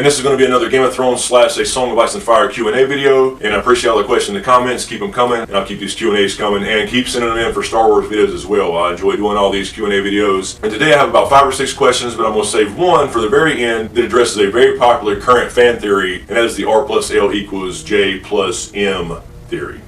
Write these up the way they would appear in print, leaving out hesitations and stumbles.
And this is going to be another Game of Thrones / A Song of Ice and Fire Q&A video. And I appreciate all the questions in the comments. Keep them coming. And I'll keep these Q&As coming. And keep sending them in for Star Wars videos as well. I enjoy doing all these Q&A videos. And today I have about 5 or 6 questions, but I'm going to save one for the very end that addresses a very popular current fan theory. And that is the R plus L equals J plus M theory.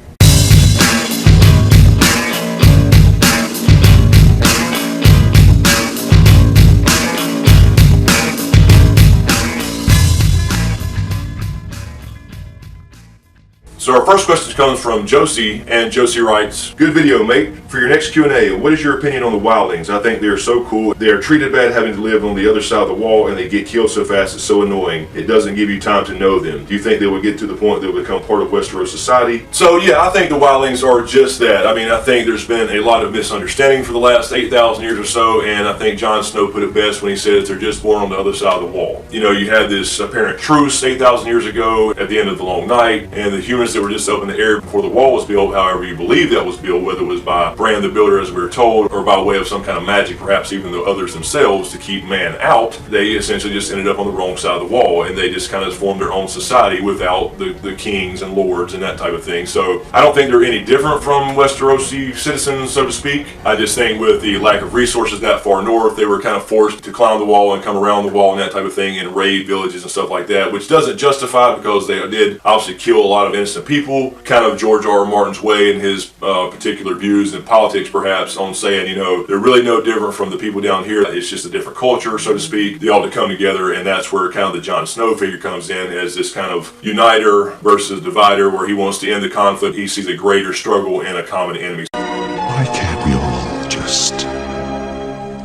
So our first question comes from Josie, and Josie writes, "Good video, mate. For your next Q&A, what is your opinion on the wildlings? I think they are so cool. They are treated bad having to live on the other side of the wall, and they get killed so fast it's so annoying. It doesn't give you time to know them. Do you think they will get to the point they'll become part of Westeros society?" So yeah, I think the wildlings are just that. I mean, I think there's been a lot of misunderstanding for the last 8,000 years or so, and I think Jon Snow put it best when he says they're just born on the other side of the wall. You know, you had this apparent truce 8,000 years ago at the end of the Long Night, and the humans that were just up in the air before the wall was built, however you believe that was built, whether it was by Bran the Builder as we were told, or by way of some kind of magic, perhaps even the others themselves, to keep man out, they essentially just ended up on the wrong side of the wall, and they just kind of formed their own society without the kings and lords and that type of thing. So I don't think they're any different from Westerosi citizens, so to speak. I just think with the lack of resources that far north, they were kind of forced to climb the wall and come around the wall and that type of thing and raid villages and stuff like that, which doesn't justify, because they did obviously kill a lot of innocent people, kind of George R. R. Martin's way and his particular views in politics, perhaps, on saying, you know, they're really no different from the people down here. It's just a different culture, so to speak. They all to come together, and that's where kind of the Jon Snow figure comes in as this kind of uniter versus divider, where he wants to end the conflict. He sees a greater struggle in a common enemy. Why can't we all just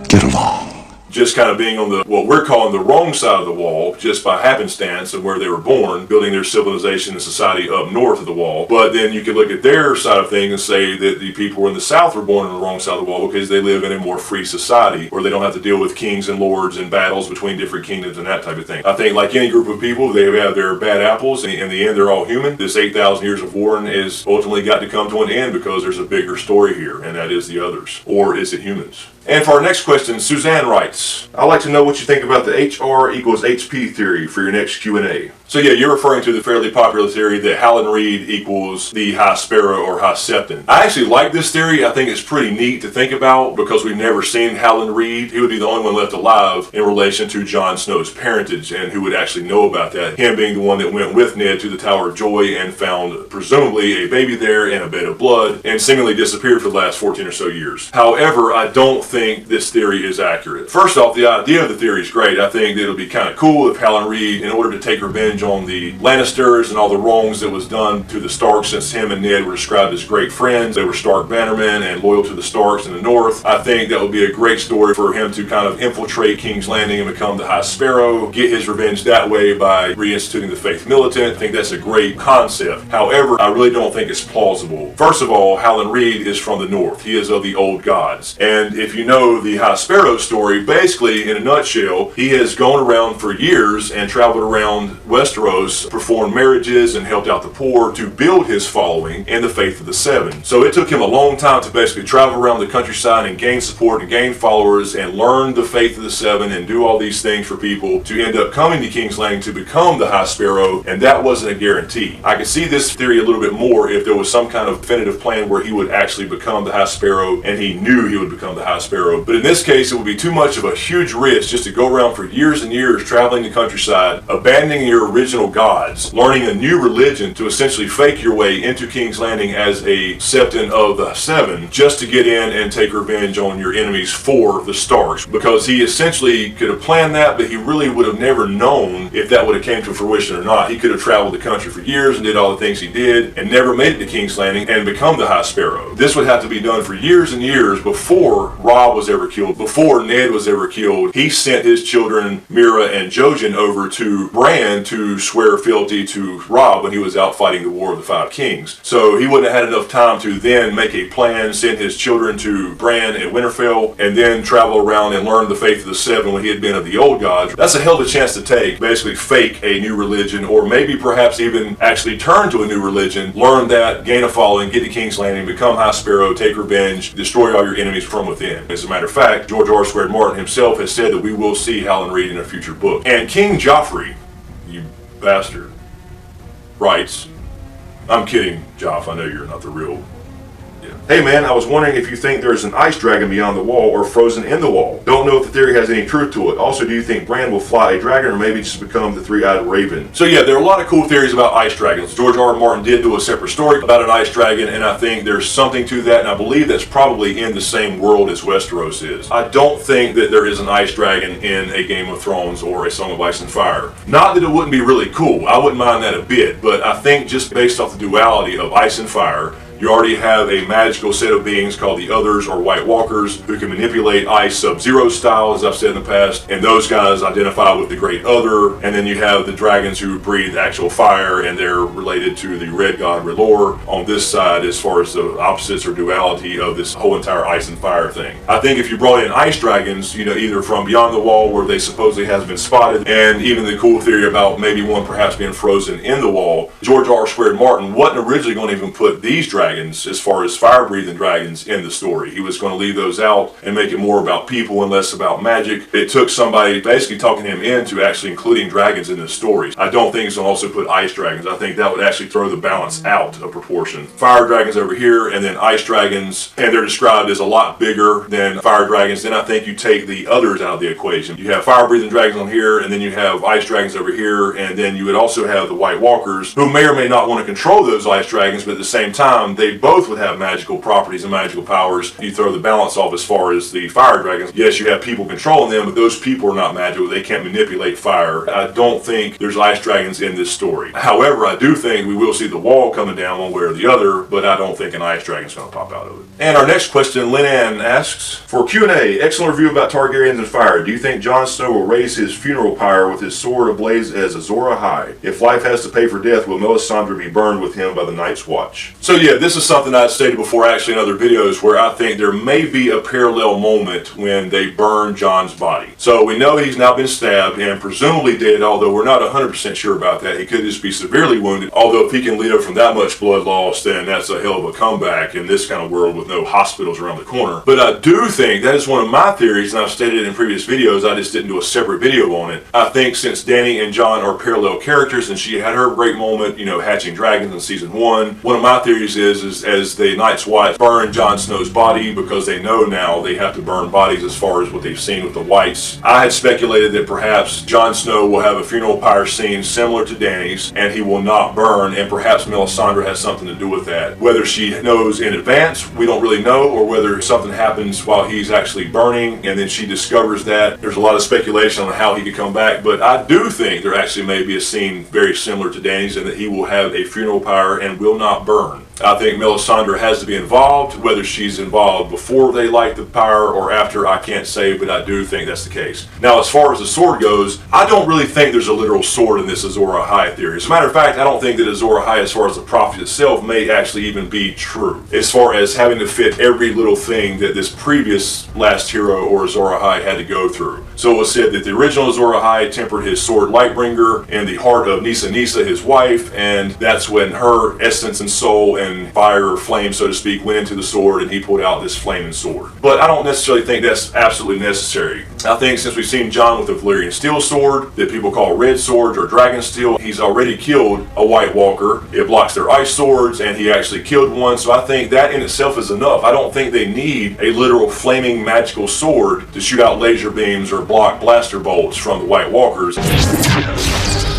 get along? Just kind of being on the, what we're calling the wrong side of the wall, just by happenstance of where they were born, building their civilization and society up north of the wall. But then you could look at their side of things and say that the people in the south were born on the wrong side of the wall because they live in a more free society, where they don't have to deal with kings and lords and battles between different kingdoms and that type of thing. I think like any group of people, they have their bad apples, and in the end they're all human. This 8,000 years of warring is ultimately got to come to an end because there's a bigger story here, and that is the others. Or is it humans? And for our next question, Suzanne writes, "I'd like to know what you think about the HR equals HP theory for your next Q&A." So yeah, you're referring to the fairly popular theory that Howland Reed equals the High Sparrow or High Septon. I actually like this theory. I think it's pretty neat to think about, because we've never seen Howland Reed. He would be the only one left alive in relation to Jon Snow's parentage, and who would actually know about that. Him being the one that went with Ned to the Tower of Joy and found presumably a baby there in a bed of blood, and seemingly disappeared for the last 14 or so years. However, I don't think this theory is accurate. First off, the idea of the theory is great. I think that it'll be kind of cool if Howland Reed, in order to take revenge on the Lannisters and all the wrongs that was done to the Starks, since him and Ned were described as great friends, they were Stark bannermen and loyal to the Starks in the north. I think that would be a great story for him to kind of infiltrate King's Landing and become the High Sparrow, get his revenge that way by reinstituting the Faith Militant. I think that's a great concept. However, I really don't think it's plausible. First of all, Howland Reed is from the north. He is of the old gods. And if you know the High Sparrow story, basically, in a nutshell, he has gone around for years and traveled around Westeros, performed marriages and helped out the poor to build his following in the Faith of the Seven. So it took him a long time to basically travel around the countryside and gain support and gain followers and learn the Faith of the Seven and do all these things for people to end up coming to King's Landing to become the High Sparrow, and that wasn't a guarantee. I could see this theory a little bit more if there was some kind of definitive plan where he would actually become the High Sparrow and he knew he would become the High Sparrow. But in this case, it would be too much of a huge risk just to go around for years and years traveling the countryside, abandoning your original gods, learning a new religion to essentially fake your way into King's Landing as a Septon of the Seven, just to get in and take revenge on your enemies for the Starks. Because he essentially could have planned that, but he really would have never known if that would have came to fruition or not. He could have traveled the country for years and did all the things he did and never made it to King's Landing and become the High Sparrow. This would have to be done for years and years before Robb was ever killed, before Ned was ever killed. He sent his children, Mira and Jojen, over to Bran to swear fealty to Robb when he was out fighting the War of the Five Kings. So he wouldn't have had enough time to then make a plan, send his children to Bran at Winterfell, and then travel around and learn the Faith of the Seven when he had been of the old gods. That's a hell of a chance to take. Basically fake a new religion, or maybe perhaps even actually turn to a new religion, learn that, gain a following, get to King's Landing, become High Sparrow, take revenge, destroy all your enemies from within. As a matter of fact, George R. Martin himself has said that we will see Howland Reed in a future book. And King Joffrey you bastard, writes, I'm kidding, Joff, I know you're not the real. Hey man, I was wondering if you think there's an ice dragon beyond the wall or frozen in the wall. Don't know if the theory has any truth to it. Also, do you think Bran will fly a dragon or maybe just become the three-eyed raven? So yeah, there are a lot of cool theories about ice dragons. George R. R. Martin did do a separate story about an ice dragon, and I think there's something to that, and I believe that's probably in the same world as Westeros is. I don't think that there is an ice dragon in a Game of Thrones or a Song of Ice and Fire. Not that it wouldn't be really cool, I wouldn't mind that a bit, but I think just based off the duality of ice and fire, you already have a magical set of beings called the Others or White Walkers who can manipulate ice Sub-Zero style, as I've said in the past, and those guys identify with the Great Other. And then you have the dragons who breathe actual fire, and they're related to the Red God R'hllor on this side as far as the opposites or duality of this whole entire ice and fire thing. I think if you brought in ice dragons, either from beyond the wall where they supposedly has been spotted, and even the cool theory about maybe one perhaps being frozen in the wall, George R. R. Martin wasn't originally going to even put these dragons, as far as fire-breathing dragons, in the story. He was going to leave those out and make it more about people and less about magic. It took somebody basically talking him into actually including dragons in the story. I don't think he's going to also put ice dragons. I think that would actually throw the balance out of proportion. Fire dragons over here, and then ice dragons, and they're described as a lot bigger than fire dragons. Then I think you take the others out of the equation. You have fire-breathing dragons on here, and then you have ice dragons over here, and then you would also have the White Walkers, who may or may not want to control those ice dragons, but at the same time, they both would have magical properties and magical powers. You throw the balance off as far as the fire dragons. Yes, you have people controlling them, but those people are not magical. They can't manipulate fire. I don't think there's ice dragons in this story. However, I do think we will see the wall coming down one way or the other, but I don't think an ice dragon is going to pop out of it. And our next question, Lynn Ann asks, for Q&A, excellent review about Targaryens and fire. Do you think Jon Snow will raise his funeral pyre with his sword ablaze as Azor Ahai? If life has to pay for death, will Melisandre be burned with him by the Night's Watch? So yeah, this is something I've stated before actually in other videos where I think there may be a parallel moment when they burn Jon's body. So we know he's now been stabbed and presumably dead, although we're not 100% sure about that. He could just be severely wounded, although if he can live from that much blood loss, then that's a hell of a comeback in this kind of world with no hospitals around the corner. But I do think that is one of my theories, and I've stated it in previous videos, I just didn't do a separate video on it. I think since Dany and Jon are parallel characters and she had her great moment, hatching dragons in season 1, one of my theories is as the Night's Watch burn Jon Snow's body, because they know now they have to burn bodies as far as what they've seen with the Whites. I had speculated that perhaps Jon Snow will have a funeral pyre scene similar to Dany's, and he will not burn, and perhaps Melisandre has something to do with that. Whether she knows in advance, we don't really know, or whether something happens while he's actually burning, and then she discovers that. There's a lot of speculation on how he could come back, but I do think there actually may be a scene very similar to Dany's, and that he will have a funeral pyre and will not burn. I think Melisandre has to be involved. Whether she's involved before they light the pyre or after, I can't say, but I do think that's the case. Now, as far as the sword goes, I don't really think there's a literal sword in this Azor Ahai theory. As a matter of fact, I don't think that Azor Ahai, as far as the prophecy itself, may actually even be true. As far as having to fit every little thing that this previous last hero or Azor Ahai had to go through. So it was said that the original Azor Ahai tempered his sword Lightbringer in the heart of Nissa, his wife, and that's when her essence and soul and fire or flame, so to speak, went into the sword, and he pulled out this flaming sword. But I don't necessarily think that's absolutely necessary. I think since we've seen Jon with a Valyrian steel sword that people call red swords or dragon steel, he's already killed a White Walker. It blocks their ice swords, and he actually killed one, so I think that in itself is enough. I don't think they need a literal flaming magical sword to shoot out laser beams or block blaster bolts from the White Walkers.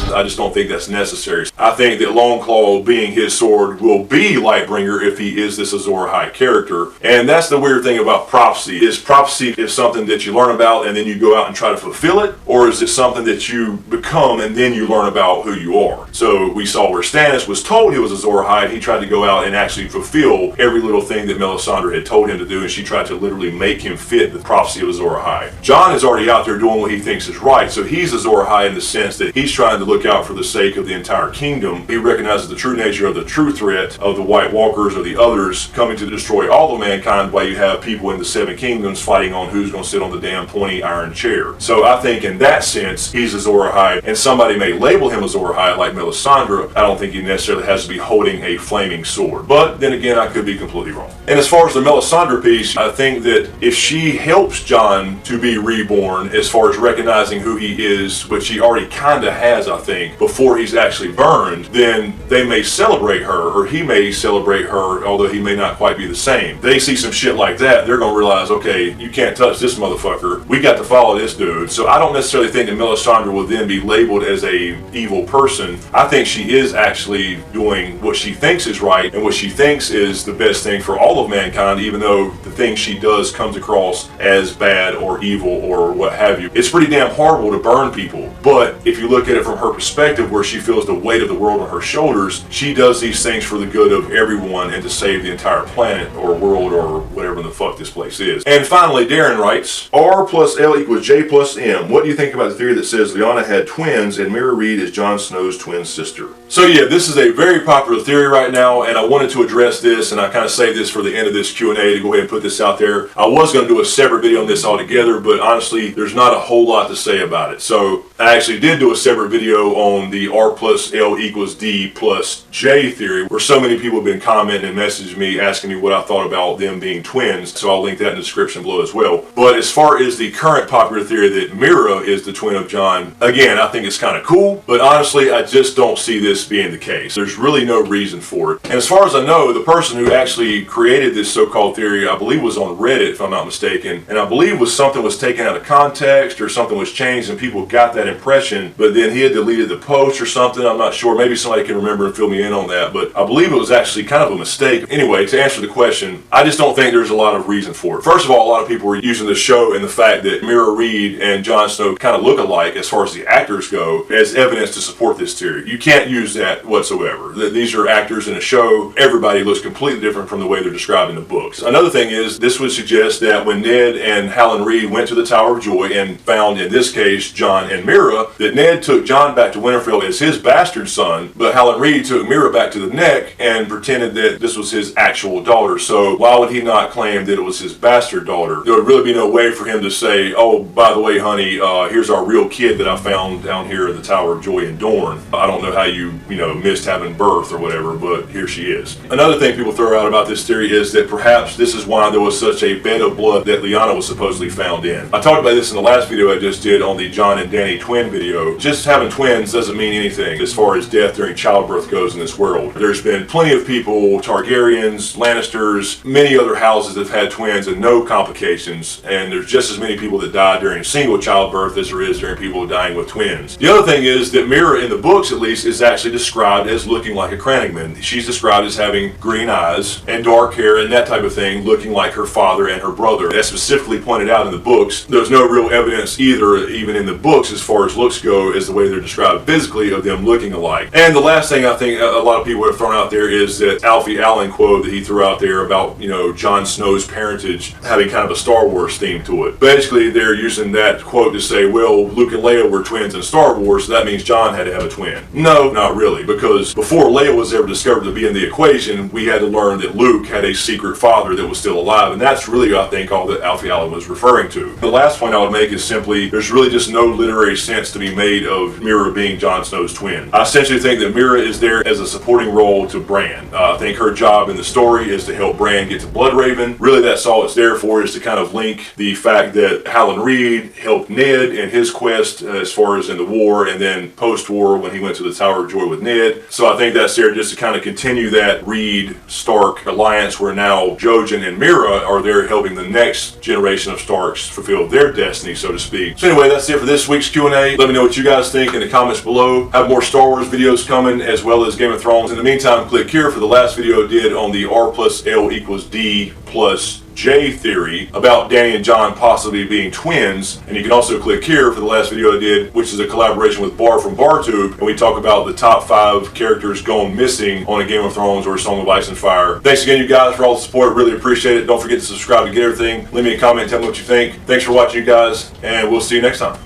I just don't think that's necessary. I think that Longclaw, being his sword, will be Lightbringer if he is this Azor Ahai character. And that's the weird thing about prophecy. Is prophecy is something that you learn about and then you go out and try to fulfill it? Or is it something that you become and then you learn about who you are? So we saw where Stannis was told he was Azor Ahai, and he tried to go out and actually fulfill every little thing that Melisandre had told him to do, and she tried to literally make him fit the prophecy of Azor Ahai. Jon is already out there doing what he thinks is right, so he's Azor Ahai in the sense that he's trying to look out for the sake of the entire kingdom. He recognizes the true nature of the true threat of the White Walkers or the Others coming to destroy all of mankind, while you have people in the Seven Kingdoms fighting on who's going to sit on the damn pointy iron chair. So I think in that sense, he's Azor Ahai, and somebody may label him Azor Ahai like Melisandre. I don't think he necessarily has to be holding a flaming sword. But then again, I could be completely wrong. And as far as the Melisandre piece, I think that if she helps Jon to be reborn, as far as recognizing who he is, which he already kind of has, I think, think, before he's actually burned, then they may celebrate her, or he may celebrate her, although he may not quite be the same. They see some shit like that, they're gonna realize, okay, you can't touch this motherfucker. We got to follow this dude. So I don't necessarily think that Melisandre will then be labeled as a evil person. I think she is actually doing what she thinks is right and what she thinks is the best thing for all of mankind, even though the thing she does comes across as bad or evil or what have you. It's pretty damn horrible to burn people, but if you look at it from her perspective, where she feels the weight of the world on her shoulders, she does these things for the good of everyone and to save the entire planet or world or whatever the fuck this place is. And finally, Darren writes, R plus L equals J plus M. What do you think about the theory that says Lyanna had twins and Mira Reed is Jon Snow's twin sister? So yeah, this is a very popular theory right now, and I wanted to address this, and I kind of saved this for the end of this Q&A to go ahead and put this out there. I was going to do a separate video on this altogether, but honestly, there's not a whole lot to say about it. So I actually did do a separate video on the R plus L equals D plus J theory, where so many people have been commenting and messaging me asking me what I thought about them being twins, so I'll link that in the description below as well. But as far as the current popular theory that Mira is the twin of Jon, again, I think it's kind of cool, but honestly, I just don't see this being the case. There's really no reason for it. And as far as I know, the person who actually created this so-called theory, I believe was on Reddit, if I'm not mistaken, and I believe something was taken out of context or something was changed and people got that impression, but then he had deleted the post or something. I'm not sure. Maybe somebody can remember and fill me in on that, but I believe it was actually kind of a mistake. Anyway, to answer the question, I just don't think there's a lot of reason for it. First of all, a lot of people were using the show and the fact that Mira Reed and Jon Snow kind of look alike as far as the actors go as evidence to support this theory. You can't use that whatsoever. These are actors in a show. Everybody looks completely different from the way they're described in the books. Another thing is, this would suggest that when Ned and Howland Reed went to the Tower of Joy and found, in this case, Jon and Mira, that Ned took Jon back to Winterfell as his bastard son, but Howland Reed took Mira back to the Neck and pretended that this was his actual daughter. So why would he not claim that it was his bastard daughter? There would really be no way for him to say, oh, by the way, honey, here's our real kid that I found down here at the Tower of Joy in Dorne. I don't know how you missed having birth or whatever, but here she is. Another thing people throw out about this theory is that perhaps this is why there was such a bed of blood that Lyanna was supposedly found in. I talked about this in the last video I just did on the Jon and Dany twin video. Just having twins doesn't mean anything as far as death during childbirth goes in this world. There's been plenty of people, Targaryens, Lannisters, many other houses that have had twins and no complications, and there's just as many people that die during single childbirth as there is during people dying with twins. The other thing is that Mira, in the books at least, is actually described as looking like a Crannogman. She's described as having green eyes and dark hair and that type of thing, looking like her father and her brother. That's specifically pointed out in the books. There's no real evidence either, even in the books, as far as looks go, as the way they're described physically, of them looking alike. And the last thing I think a lot of people have thrown out there is that Alfie Allen quote that he threw out there about, Jon Snow's parentage having kind of a Star Wars theme to it. Basically, they're using that quote to say, well, Luke and Leia were twins in Star Wars, so that means Jon had to have a twin. No, not really, because before Leia was ever discovered to be in the equation, we had to learn that Luke had a secret father that was still alive, and that's really, I think, all that Alfie Allen was referring to. The last point I would make is simply, there's really just no literary sense to be made of Mira being Jon Snow's twin. I essentially think that Mira is there as a supporting role to Bran. I think her job in the story is to help Bran get to Bloodraven. Really, that's all it's there for, is to kind of link the fact that Howland Reed helped Ned in his quest as far as in the war, and then post-war when he went to the Tower of Joy with Ned. So I think that's there just to kind of continue that Reed-Stark alliance, where now Jojen and Mira are there helping the next generation of Starks fulfill their destiny, so to speak. So anyway, that's it for this week's Q&A. Let me know what you guys think in the comments below. I have more Star Wars videos coming, as well as Game of Thrones. In the meantime, click here for the last video I did on the R plus L equals D plus J theory about Dany and Jon possibly being twins, and you can also click here for the last video I did, which is a collaboration with Bar from BarTube, and we talk about the top 5 characters gone missing on a Game of Thrones or a Song of Ice and Fire. Thanks again, you guys, for all the support. Really appreciate it. Don't forget to subscribe to get everything. Leave me a comment, tell me what you think. Thanks for watching, you guys, and we'll see you next time.